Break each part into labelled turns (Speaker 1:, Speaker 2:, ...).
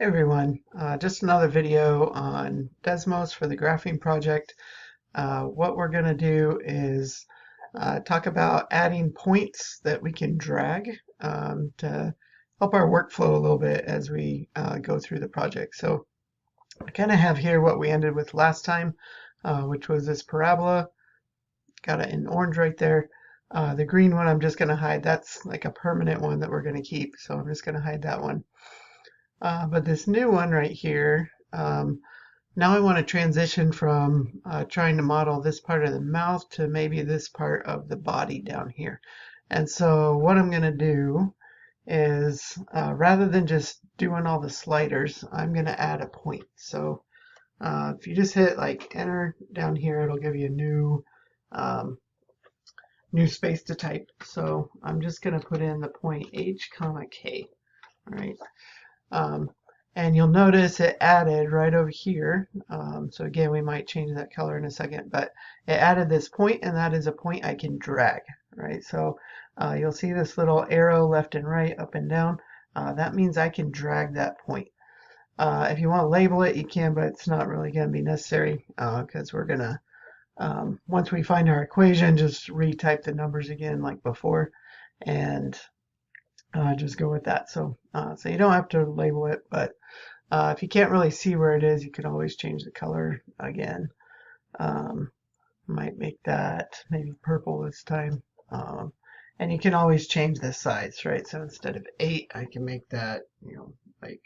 Speaker 1: Hey everyone, just another video on Desmos for the graphing project. What we're going to do is talk about adding points that we can drag to help our workflow a little bit as we go through the project. So I kind of have here what we ended with last time, which was this parabola. Got it in orange right there. The green one I'm just going to hide. That's like a permanent one that we're going to keep. So I'm just going to hide that one. But this new one right here, now I want to transition from trying to model this part of the mouth to maybe this part of the body down here. And so what I'm going to do is rather than just doing all the sliders, I'm going to add a point. So if you just hit like enter down here, it'll give you a new space to type. So I'm just going to put in the point H comma K. All right. And you'll notice it added right over here. So again, we might change that color in a second, but it added this point, and that is a point I can drag, right? So you'll see this little arrow left and right, up and down. That means I can drag that point. If you want to label it, you can, but it's not really going to be necessary because we're going to, once we find our equation, just retype the numbers again like before, and just go with that. So you don't have to label it, but if you can't really see where it is, you can always change the color again. Might make that maybe purple this time. And you can always change the size, right? So instead of 8, I can make that, like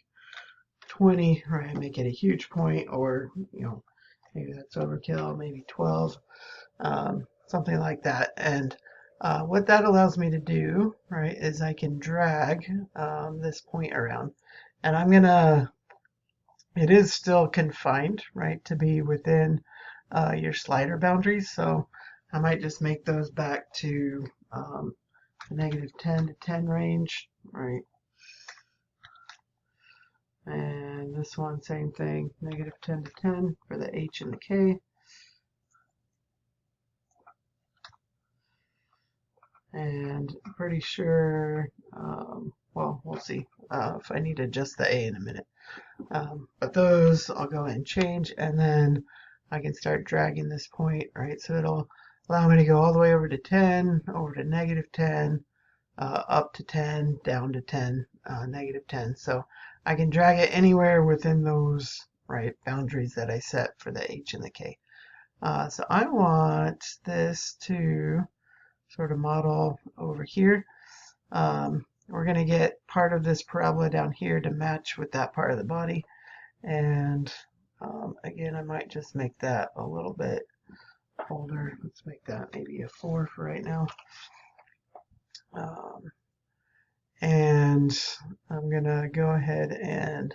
Speaker 1: 20, right? Make it a huge point, or, maybe that's overkill, maybe 12, something like that. And what that allows me to do, right, is I can drag this point around. And it is still confined, right, to be within your slider boundaries. So I might just make those back to the -10 to 10 range, right? And this one, same thing, -10 to 10 for the H and the K. And I'm pretty sure, well, we'll see if I need to adjust the A in a minute. But those I'll go ahead and change, and then I can start dragging this point, right? So it'll allow me to go all the way over to 10, over to -10, up to 10, down to 10, -10. So I can drag it anywhere within those, right, boundaries that I set for the H and the K. So I want this to sort of model over here. We're going to get part of this parabola down here to match with that part of the body. And again, I might just make that a little bit older. Let's make that maybe a 4 for right now. And I'm going to go ahead and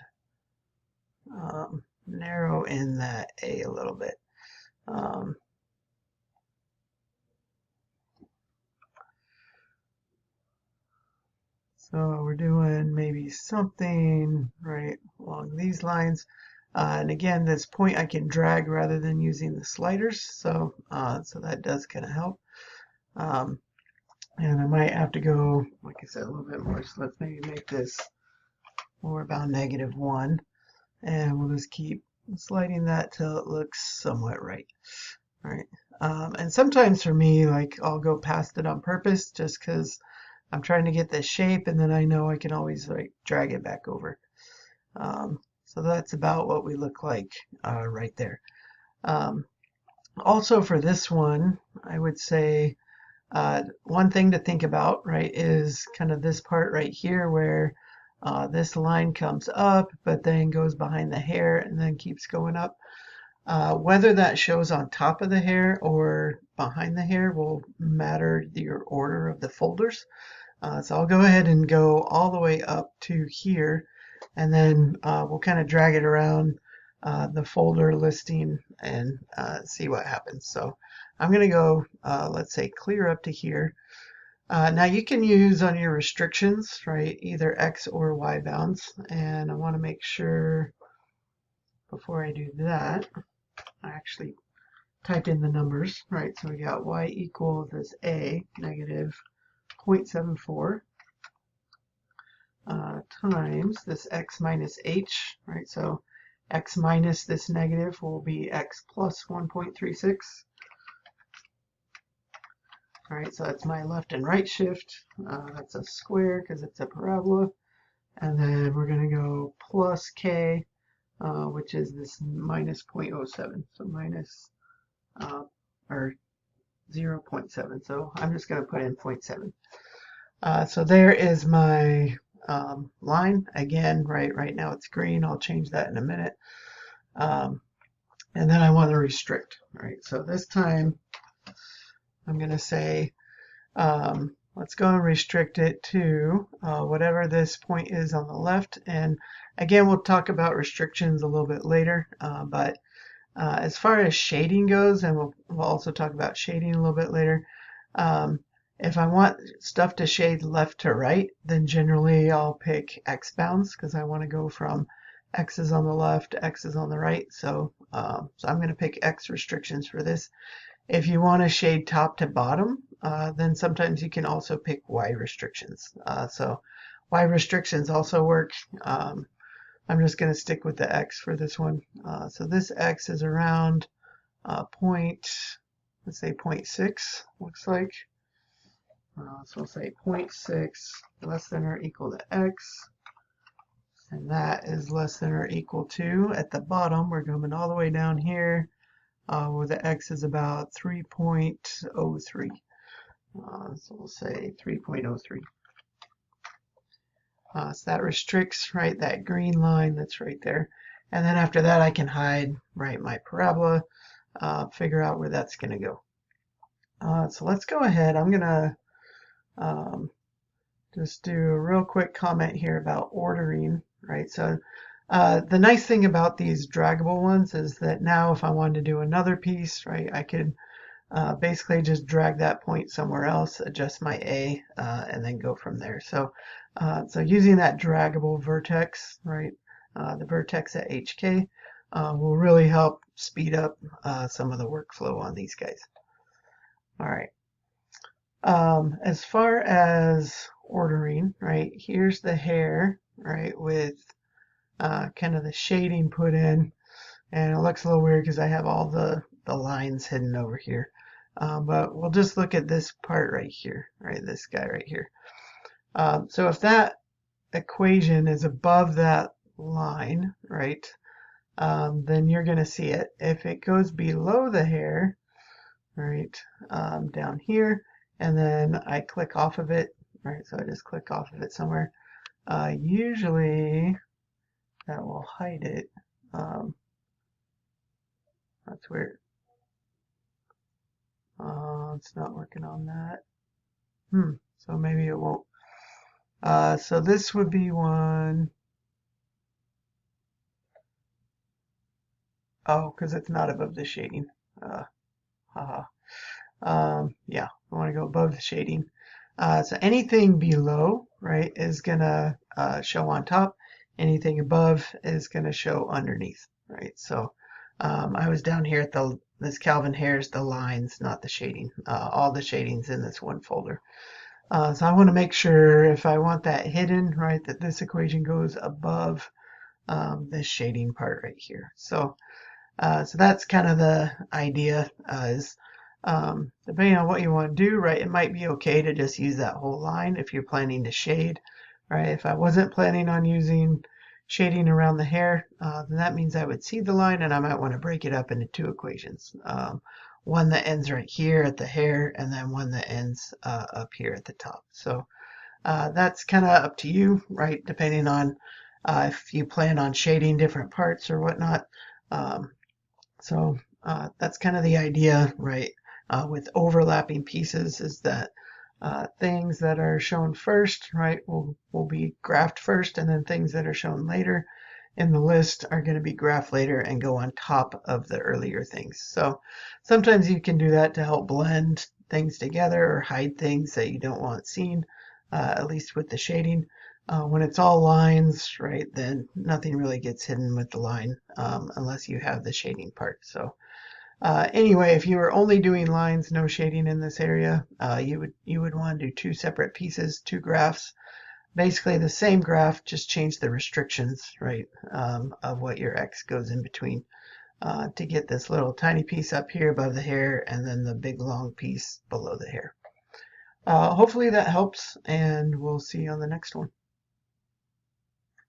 Speaker 1: narrow in that A a little bit. So we're doing maybe something right along these lines. And again, this point I can drag rather than using the sliders. So that does kind of help. And I might have to go, like I said, a little bit more. So let's maybe make this more about -1. And we'll just keep sliding that till it looks somewhat right. All right. And sometimes for me, like I'll go past it on purpose just because I'm trying to get this shape, and then I know I can always like drag it back over. So that's about what we look like right there. Also for this one, I would say one thing to think about, right, is kind of this part right here where this line comes up, but then goes behind the hair and then keeps going up. Whether that shows on top of the hair or behind the hair will matter your order of the folders. So I'll go ahead and go all the way up to here, and then we'll kind of drag it around the folder listing and see what happens. So I'm going to go, let's say, clear up to here. Now you can use on your restrictions, right, either X or Y bounds, and I want to make sure before I do that, I actually typed in the numbers, right? So we got Y equals this A, -0.74. times this x minus h, right? So x minus this negative will be x plus 1.36. All right, so that's my left and right shift. That's a square because it's a parabola. And then we're going to go plus k, which is this minus 0.07. So minus, or 0.7. So I'm just going to put in 0.7. So there is my line. Again, right now it's green. I'll change that in a minute. And then I want to restrict, right? So this time I'm going to say, let's go and restrict it to whatever this point is on the left. And again, we'll talk about restrictions a little bit later. But as far as shading goes, and we'll also talk about shading a little bit later, if I want stuff to shade left to right, then generally I'll pick X bounds because I want to go from X's on the left to X's on the right. So, so I'm going to pick X restrictions for this. If you want to shade top to bottom, then sometimes you can also pick Y restrictions. So Y restrictions also work. I'm just going to stick with the X for this one. So this X is around let's say 0.6, looks like. So we'll say 0.6 less than or equal to X. And that is less than or equal to, at the bottom, we're coming all the way down here, where the X is about 3.03. So we'll say 3.03. So that restricts, right, that green line that's right there. And then after that, I can hide, right, my parabola, figure out where that's going to go. So let's go ahead. I'm going to just do a real quick comment here about ordering, right? So the nice thing about these draggable ones is that now if I wanted to do another piece, right, I could basically just drag that point somewhere else, adjust my A, and then go from there. So, so using that draggable vertex, right, the vertex at HK will really help speed up some of the workflow on these guys. All right. As far as ordering, right, here's the hair, right, with kind of the shading put in, and it looks a little weird because I have all the lines hidden over here. But we'll just look at this part right here, right, this guy right here. So if that equation is above that line, right, then you're going to see it. If it goes below the hair, right, down here, and then I click off of it, right, so I just click off of it somewhere, usually that will hide it. That's weird. It's not working on that. So maybe it won't. So this would be one. Oh, because it's not above the shading. Haha. Yeah, I want to go above the shading. So anything below, right, is gonna show on top. Anything above is gonna show underneath, right? So I was down here at this Calvin Hair's the lines, not the shading. All the shading's in this one folder. So I want to make sure if I want that hidden, right, that this equation goes above this shading part right here. So so that's kind of the idea, is depending on what you want to do, right, it might be okay to just use that whole line if you're planning to shade, right? If I wasn't planning on using shading around the hair, then that means I would see the line and I might want to break it up into two equations. One that ends right here at the hair and then one that ends up here at the top. So that's kind of up to you, right, depending on if you plan on shading different parts or whatnot. So that's kind of the idea, right, with overlapping pieces, is that things that are shown first, right, will be graphed first, and then things that are shown later in the list are going to be graphed later and go on top of the earlier things. So sometimes you can do that to help blend things together or hide things that you don't want seen, at least with the shading. When it's all lines, right, then nothing really gets hidden with the line unless you have the shading part. So anyway, if you were only doing lines, no shading in this area, you would want to do two separate pieces, two graphs. basically the same graph, just change the restrictions, right, of what your X goes in between to get this little tiny piece up here above the hair and then the big long piece below the hair. Hopefully that helps, and we'll see you on the next one.